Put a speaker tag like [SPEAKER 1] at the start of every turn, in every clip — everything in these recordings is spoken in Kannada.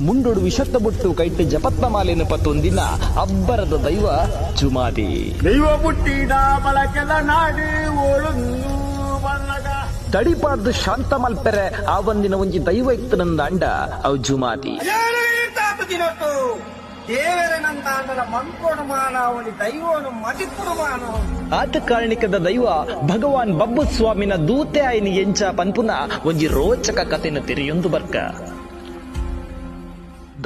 [SPEAKER 1] ಮುಂಡೊಡು ವಿಷತ್ತ ಬುಟ್ಟು ಕೈಟ್ ಜಪತ್ನ ಮಾಲೆನು ಪತ್ತೊಂದಿನ ಅಬ್ಬರದ ದೈವ ಜುಮಾದಿ
[SPEAKER 2] ದೈವ ಬುಟ್ಟಿದ ಬಳಕೆದ ನಾಡು ಓಳುಂದು ಬಣ್ಣಗ
[SPEAKER 1] ತಡಿಪಾರ್ದು ಶಾಂತ ಮಲ್ಪೆರೆ ಆ ಒಂದಿನ ಒಂಜಿ ದೈವ ಇತ್ತನಂದ ಅಂಡ ಅವು ಜುಮಾದಿ
[SPEAKER 2] ದೇವರನಂತಾಂಡದ ಮನ್ಕೋಡು ಮಾನವನಿ ದೈವನು ಮತಿಪುಡು ಮಾನವ
[SPEAKER 1] ಆತ ಕಾರಣಿಕದ ದೈವ ಭಗವಾನ್ ಬಬ್ಬು ಸ್ವಾಮಿನ ದೂತೆ ಆಯ್ನಿ ಎಂಚ ಪನ್ಪುನ ಒಂಜಿ ರೋಚಕ ಕಥೆನ ತೆರೆಯೊಂದು ಬರ್ಕ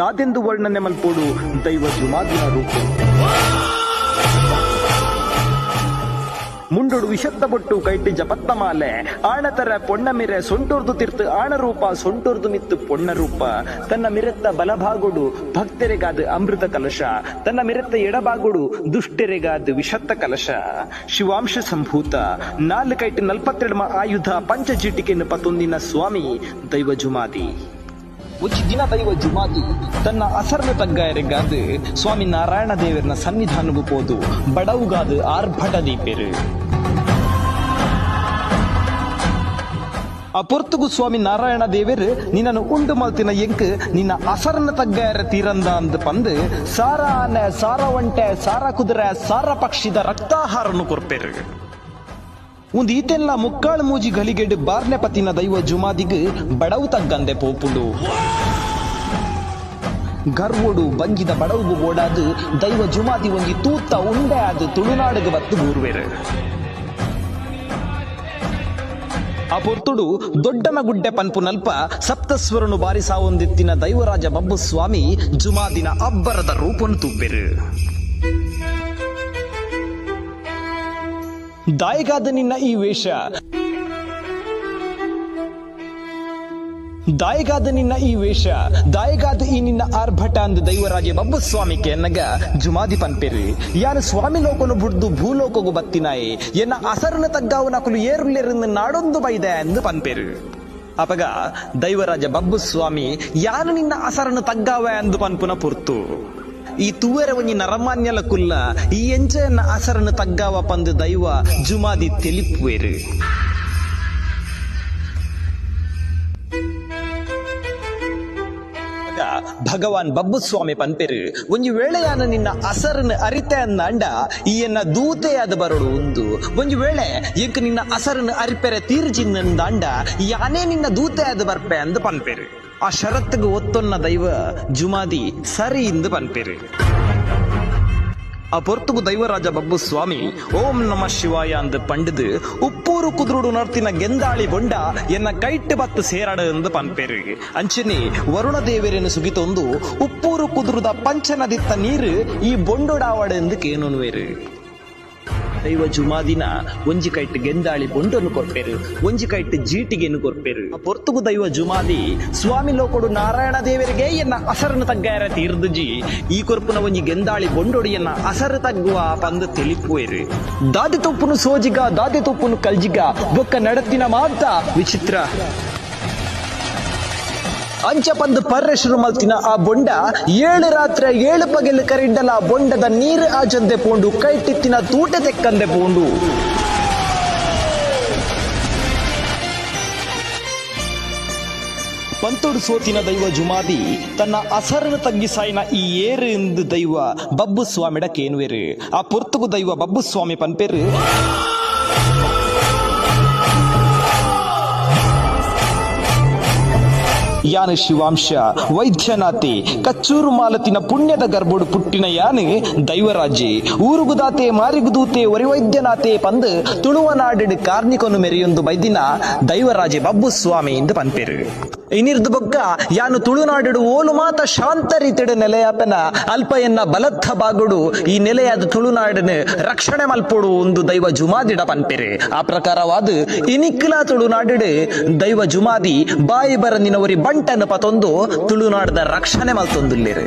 [SPEAKER 1] ದಾದೆಂದು ವರ್ಣನೆ ಮಲ್ಪೋಡು ದೈವ ಜುಮಾದಿನ ರೂಪ ಮುಂಡೊಡು ವಿಷತ್ತ ಬೊಟ್ಟು ಕೈಟಿ ಜಪತ್ನ ಮಾಲೆ ಆಣತರ ಪೊಣ್ಣ ಮಿರೆ ಸೊಂಟೋರ್ದು ತಿರ್ತು ಆಣರೂಪ ಸೊಂಟೋರ್ದು ಮಿತ್ತು ಪೊಣ್ಣ ರೂಪ ತನ್ನ ಮಿರೆತ್ತ ಬಲಭಾಗುಡು ಭಕ್ತರಿಗಾದ ಅಮೃತ ಕಲಶ ತನ್ನ ಮಿರೆತ್ತ ಎಡಭಾಗುಡು ದುಷ್ಟರಿಗಾದ ವಿಷತ್ತ ಕಲಶ ಶಿವಾಂಶ ಸಂಭೂತ 4 ಆಯುಧ ಪಂಚಜೀಟಿಕೆಯನ್ನು ಪತ್ತೊಂದಿನ ಸ್ವಾಮಿ ದೈವ ಜುಮಾದಿ ಉಚ್ಚಿ ದಿನ ದೈವ ಜುಮಾದಿ ತನ್ನ ಅಸರ್ನ ತಗ್ಗಾಯರಿಗಾದ ಸ್ವಾಮಿ ನಾರಾಯಣ ದೇವರನ ಸನ್ನಿಧಾನವು ಪೋದು ಬಡವುಗಾದ ಆರ್ಭಟ ದೀಪೆರು ಆ ಪೊರ್ತುಗು ಸ್ವಾಮಿ ನಾರಾಯಣ ದೇವರು ನಿನ್ನನ್ನು ಉಂಡು ಮಲ್ತಿನ ಎಂಕ್ ನಿನ್ನ ಅಸರನ್ನ ತಗ್ಗಾಯರ ತೀರಂದ ಅಂದ ಪಂದು ಸಾರ ಆನೆ ಸಾರ ಒಂಟೆ ಸಾರ ಕುದುರೆ ಸಾರ ಪಕ್ಷಿದ ರಕ್ತಾಹಾರನ್ನು ಕೊರ್ಪೆರು ಒಂದು ಈತೆಲ್ಲ ಮುಕ್ಕಾಳು ಮೂಜಿ ಗಳಿಗೆಡ್ ಬಾರ್ನೆ ಪತಿನ ದೈವ ಜುಮಾದಿಗ್ ಬಡವು ತಗ್ಗಂದೆ ಪೋಪುಡು ಗರ್ವೋಡು ಬಂಜಿದ ಬಡವು ಓಡಾದು ದೈವ ಜುಮಾದಿ ಒಂಜಿ ತೂತ ಉಂಡೆ ಅದು ತುಳುನಾಡಿಗೆ ಬತ್ತು ಬೂರ್ವೆರು ಆ ಪೊರ್ತುಡು ದೊಡ್ಡನ ಗುಡ್ಡೆ ಪನ್ಪು ನಲ್ಪ ಸಪ್ತಸ್ವರನು ಬಾರಿಸಾ ಒಂದಿತ್ತಿನ ದೈವರಾಜ ಬಬ್ಬು ಸ್ವಾಮಿ ಜುಮಾದಿನ ಅಬ್ಬರದ ರೂಪನು ತುಬ್ಬೆರು ದಾಯಿಗಾದ ನಿನ್ನ ಈ ವೇಷ ದಾಯಿಗಾದ ಈ ನಿನ್ನ ಆರ್ಭಟ ಅಂದು ದೈವರಾಜ ಬಬ್ಬು ಸ್ವಾಮಿಗೆ ಎನ್ನಗ ಜುಮಾದಿ ಪನ್ಪೆರು ಯಾನು ಸ್ವಾಮಿ ಲೋಕನು ಬುಡ್ದು ಭೂಲೋಕಗು ಬತ್ತಿನಾಯೆ ಎನ್ನ ಅಸರನ ತಗ್ಗಾವು ನಕಲು ಏರುಲೆರಿಂದ ನಾಡೊಂದು ಬೈದೆ ಎಂದು ಪನ್ಪೆರು ಅಪಗ ದೈವರಾಜ ಬಬ್ಬು ಸ್ವಾಮಿ ಯಾನು ನಿನ್ನ ಅಸರನ್ನು ತಗ್ಗಾವೆ ಅಂದು ಪನ್ಪುನ ಪುರ್ತು ಈ ತೂವೆರ ಒಂಜಿ ನರಮಾನ್ಯಲ ಕುಲ್ಲ ಈ ಎಂಚೆಯನ್ನ ಅಸರನ್ನು ತಗ್ಗಾವ ಪಂದು ದೈವ ಜುಮಾದಿ ತೆಲಿಪುವೆರು ಭಗವಾನ್ ಬಬ್ಬು ಸ್ವಾಮಿ ಪನ್ಪೆರು ಒಂಜಿ ವೇಳೆಯಾನ ನಿನ್ನ ಅಸರನ್ನು ಅರಿತೆ ಅಂದ ಈ ಎನ್ನ ದೂತೆಯಾದ ಬರಡು ಒಂದು ಒಂಜಿ ವೇಳೆ ಎಂಕ್ ನಿನ್ನ ಅಸರನ್ನು ಅರಿಪೆರೆ ತೀರ್ಜಿಂದಂದ ಯಾನೇ ನಿನ್ನ ದೂತೆಯಾದ ಬರ್ಪೆ ಅಂದು ಪನ್ಪೆರು ಆ ಷರತ್ತಿಗೆ ಒತ್ತೊನ್ನ ದೈವ ಜುಮಾದಿ ಸರಿ ಇಂದು ಪನ್ಪೆರು ಆ ಪೊರ್ತುಗು ದೈವರಾಜ ಬಬ್ಬು ಸ್ವಾಮಿ ಓಂ ನಮ ಶಿವಾಯ ಅಂದು ಪಂಡಿದು ಉಪ್ಪೂರು ಕುದುರುಡು ನರ್ತಿನ ಗೆಂದಾಳಿ ಬೊಂಡ ಎನ್ನ ಕೈಟ್ ಬತ್ತು ಸೇರಾಡ ಎಂದು ಪನ್ಪೆರು ಅಂಚನೆ ವರುಣ ದೇವರೇನು ಸುಗಿತೊಂದು ಉಪ್ಪೂರು ಕುದುರುದ ಪಂಚನದಿತ್ತ ನೀರು ಈ ಬೊಂಡೊಡಾವಡ ಎಂದು ಕೇನುನುವೆರು ದೈವ ಜುಮಾದಿನ ಒಂಜಿ ಕೈಟ್ ಗೆಂದಾಳಿ ಬೊಂಡನ್ನು ಕೊರ್ಪೆರು ಒಂಜಿ ಕೈಟ್ ಜೀಟಿಗೆನು ಕೊರ್ಪೆರು ಆ ಪೊರ್ತುಗು ದೈವ ಜುಮಾದಿ ಸ್ವಾಮಿ ಲೋಕೊಡು ನಾರಾಯಣ ದೇವರಿಗೆ ಎನ್ನ ಅಸರನ್ನು ತಗ್ಗಾಯರ ತೀರ್ದುಜಿ ಈ ಕೊರ್ಪುನ ಒಂಜಿ ಗೆಂದಾಳಿ ಬೊಂಡೊಡು ಎನ್ನ ಅಸರು ತಗ್ಗುವ ಪಂದು ತೆಲಿಪುವೆರು ದಾದಿ ತುಪ್ಪುನು ಸೋಜಿಗ ದಾದಿ ತುಪ್ಪುನು ಕಲ್ಜಿಗ ಬೊಕ್ಕ ನಡತಿನ ಮಾತ ವಿಚಿತ್ರ ಅಂಚ ಪಂದು ಪರ್ರೆ ಶುರು ಮಲ್ತಿನ ಆ ಬೊಂಡ 7 ರಾತ್ರಿ 7 ಪಗೆಲು ಕರಿಂಡಲ ಆ ಬೊಂಡದ ನೀರು ಆಚಂದೆ ಪೋಂಡು ಕೈಟಿತ್ತಿನ ತೂಟೆ ತೆಕ್ಕಂದೆ ಪೋಂಡು ಪಂತೋಡು ಸೋತಿನ ದೈವ ಜುಮಾದಿ ತನ್ನ ಅಸರನ್ನು ತಗ್ಗಿಸಾಯಿನ ಈ ಏರು ಎಂದು ದೈವ ಬಬ್ಬು ಸ್ವಾಮಿಡ ಕೇನುವೆರು ಆ ಪೊರ್ತುಗು ದೈವ ಬಬ್ಬು ಸ್ವಾಮಿ ಪನ್ಪೆರು ಯಾನು ಶಿವಾಂಶ ವೈದ್ಯನಾಥೆ ಕಚ್ಚೂರು ಮಾಲತಿನ ಪುಣ್ಯದ ಗರ್ಭೋಡು ಪುಟ್ಟಿನ ಯಾನು ದೈವರಾಜೆ ಊರುಗುದಾತೆ ಮಾರಿಗುದೂತೆ ಒರಿವೈದ್ಯನಾಥೆ ಪಂದು ತುಳುವ ನಾಡಿಡು ಕಾರ್ನಿಕೊನು ಮೆರೆಯೊಂದು ಬೈದಿನ ದೈವರಾಜೆ ಬಬ್ಬು ಸ್ವಾಮಿ ಎಂದು ಪನ್ಪೆರು ಇನಿರ್ದು ಬೊಕ್ಕ ಯಾನು ತುಳುನಾಡಿಡು ಓಲು ಮಾತ ಶಾಂತ ರೀತಿಡು ನೆಲೆಯಾಪನ ಅಲ್ಪ ಎನ್ನ ಬಲತ್ತ ಬಾಗುಡು ಈ ನೆಲೆಯಾದ ತುಳುನಾಡಿನ ರಕ್ಷಣೆ ಮಲ್ಪೋಡು ಒಂದು ದೈವ ಜುಮಾದಿಡ ಪನ್ಪೆರೆ ಆ ಪ್ರಕಾರವಾದ ಇನಿಕ್ಲ ತುಳುನಾಡಿಡು ದೈವ ಜುಮಾದಿ ಬಾಯಿ ಬರಂದಿನವರಿ ಬಂಟನ್ನು ಪತೊಂದು ತುಳುನಾಡದ ರಕ್ಷಣೆ ಮಲ್ತೊಂದುಲ್ಲೇರು